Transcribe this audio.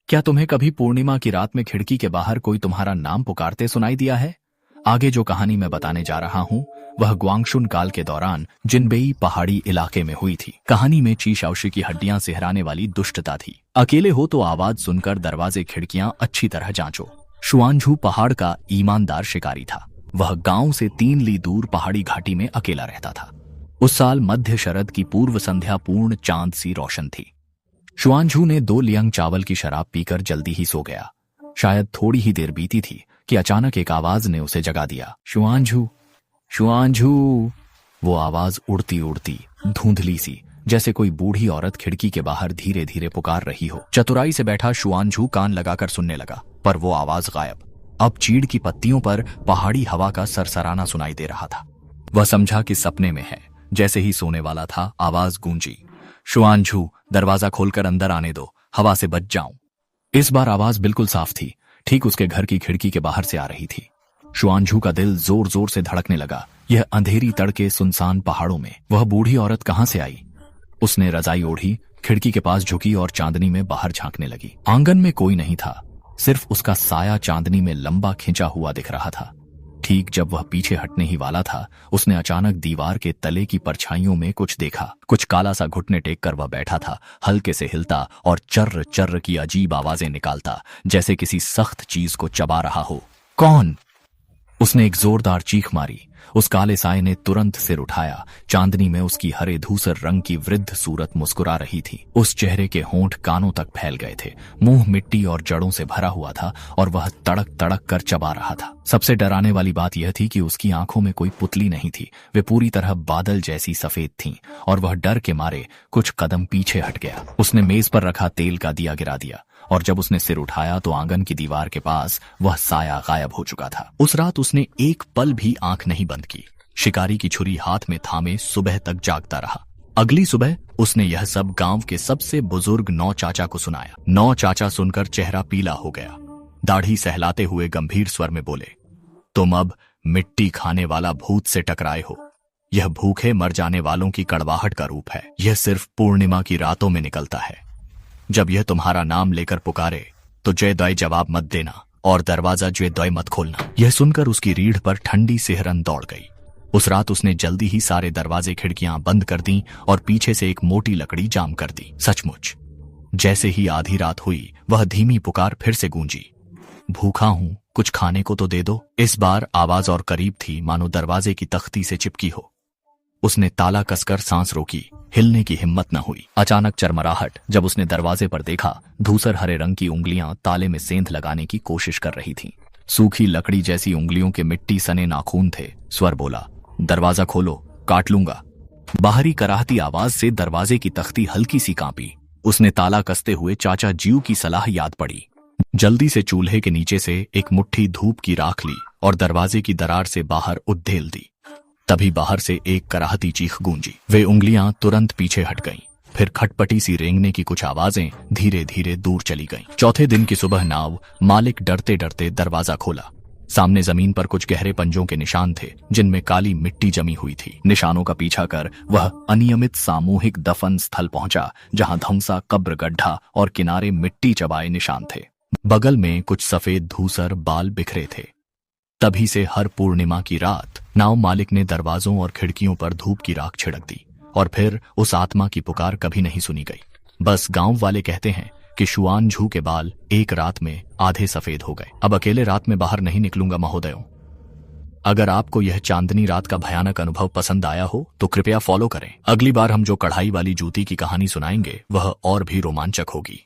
क्या तुम्हें कभी पूर्णिमा की रात में खिड़की के बाहर कोई तुम्हारा नाम पुकारते सुनाई दिया है? आगे जो कहानी मैं बताने जा रहा हूँ वह ग्वांगशुन काल के दौरान जिनबेई पहाड़ी इलाके में हुई थी। कहानी में चीशाओशी की हड्डियां सिहराने वाली दुष्टता थी। अकेले हो तो आवाज सुनकर दरवाजे खिड़कियां अच्छी तरह जांचो। शुआनझू पहाड़ का ईमानदार शिकारी था। वह गांव से 3 ली दूर पहाड़ी घाटी में अकेला रहता था। उस साल मध्य शरद की पूर्व संध्या पूर्ण चांद सी रोशन थी। शुआनझू ने 2 लियांग चावल की शराब पीकर जल्दी ही सो गया। शायद थोड़ी ही देर बीती थी कि अचानक एक आवाज ने उसे जगा दिया। शुआनझू, शुआनझू। वो आवाज उड़ती उड़ती धुंधली सी, जैसे कोई बूढ़ी औरत खिड़की के बाहर धीरे धीरे पुकार रही हो। चतुराई से बैठा शुआनझू कान लगाकर सुनने लगा, पर वो आवाज गायब। अब चीड़ की पत्तियों पर पहाड़ी हवा का सरसराना सुनाई दे रहा था। वह समझा कि सपने में है। जैसे ही सोने वाला था, आवाज गूंजी, शुआनझू, दरवाजा खोलकर अंदर आने दो, हवा से बच जाऊं। इस बार आवाज बिल्कुल साफ थी, ठीक उसके घर की खिड़की के बाहर से आ रही थी। शुआनझू का दिल जोर जोर से धड़कने लगा। यह अंधेरी तड़के सुनसान पहाड़ों में वह बूढ़ी औरत कहां से आई? उसने रजाई ओढ़ी, खिड़की के पास झुकी और चांदनी में बाहर झांकने लगी। आंगन में कोई नहीं था, सिर्फ उसका साया चांदनी में लंबा खिंचा हुआ दिख रहा था। ठीक जब वह पीछे हटने ही वाला था, उसने अचानक दीवार के तले की परछाइयों में कुछ देखा। कुछ काला सा घुटने टेक कर वह बैठा था, हल्के से हिलता और चर्र चर्र की अजीब आवाजें निकालता, जैसे किसी सख्त चीज को चबा रहा हो। कौन? उसने एक जोरदार चीख मारी। उस काले साये ने तुरंत सिर उठाया। चांदनी में उसकी हरे धूसर रंग की वृद्ध सूरत मुस्कुरा रही थी। उस चेहरे के होंठ कानों तक फैल गए थे, मुंह मिट्टी और जड़ों से भरा हुआ था और वह तड़क तड़क कर चबा रहा था। सबसे डराने वाली बात यह थी कि उसकी आंखों में कोई पुतली नहीं थी। वे पूरी तरह बादल जैसी सफेद थीं और वह डर के मारे कुछ कदम पीछे हट गया। उसने मेज पर रखा तेल का दिया गिरा दिया और जब उसने सिर उठाया तो आंगन की दीवार के पास वह साया गायब हो चुका था। उस रात उसने एक पल भी आंख नहीं बंद की। शिकारी की छुरी हाथ में थामे सुबह तक जागता रहा। अगली सुबह उसने यह सब गांव के सबसे बुजुर्ग नौ चाचा को सुनाया। नौ चाचा सुनकर चेहरा पीला हो गया। दाढ़ी सहलाते हुए गंभीर स्वर में बोले, तुम अब मिट्टी खाने वाला भूत से टकराए हो। यह भूखे मर जाने वालों की कड़वाहट का रूप है। यह सिर्फ पूर्णिमा की रातों में निकलता है। जब यह तुम्हारा नाम लेकर पुकारे तो जय दय जवाब मत देना और दरवाजा जय दय मत खोलना। यह सुनकर उसकी रीढ़ पर ठंडी सिहरन दौड़ गई। उस रात उसने जल्दी ही सारे दरवाजे खिड़कियां बंद कर दी और पीछे से एक मोटी लकड़ी जाम कर दी। सचमुच जैसे ही आधी रात हुई, वह धीमी पुकार फिर से गूंजी, भूखा हूं, कुछ खाने को तो दे दो। इस बार आवाज और करीब थी, मानो दरवाजे की तख्ती से चिपकी हो। उसने ताला कसकर सांस रोकी, हिलने की हिम्मत न हुई। अचानक चरमराहट। जब उसने दरवाजे पर देखा, धूसर हरे रंग की उंगलियां ताले में सेंध लगाने की कोशिश कर रही थीं। सूखी लकड़ी जैसी उंगलियों के मिट्टी सने नाखून थे। स्वर बोला, दरवाजा खोलो, काट लूंगा। बाहरी कराहती आवाज से दरवाजे की तख्ती हल्की सी कांपी। उसने ताला कसते हुए चाचा जीव की सलाह याद पड़ी। जल्दी से चूल्हे के नीचे से एक मुट्ठी धूप की राख ली और दरवाजे की दरार से बाहर उद्देल दी। तभी बाहर से एक कराहती चीख गूंजी। वे उंगलियां तुरंत पीछे हट गईं। फिर खटपटी सी रेंगने की कुछ आवाजें धीरे धीरे दूर चली गईं। चौथे दिन की सुबह नाव मालिक डरते डरते दरवाजा खोला। सामने जमीन पर कुछ गहरे पंजों के निशान थे, जिनमें काली मिट्टी जमी हुई थी। निशानों का पीछा कर वह अनियमित सामूहिक दफन स्थल पहुंचा, जहां धंसा कब्र गड्ढा और किनारे मिट्टी चबाए निशान थे। बगल में कुछ सफेद धूसर बाल बिखरे थे। तभी से हर पूर्णिमा की रात नाव मालिक ने दरवाजों और खिड़कियों पर धूप की राख छिड़क दी और फिर उस आत्मा की पुकार कभी नहीं सुनी गई। बस गांव वाले कहते हैं कि शुआनझू के बाल एक रात में आधे सफेद हो गए। अब अकेले रात में बाहर नहीं निकलूंगा महोदयों। अगर आपको यह चांदनी रात का भयानक अनुभव पसंद आया हो तो कृपया फॉलो करें। अगली बार हम जो कढ़ाई वाली जूती की कहानी सुनाएंगे वह और भी रोमांचक होगी।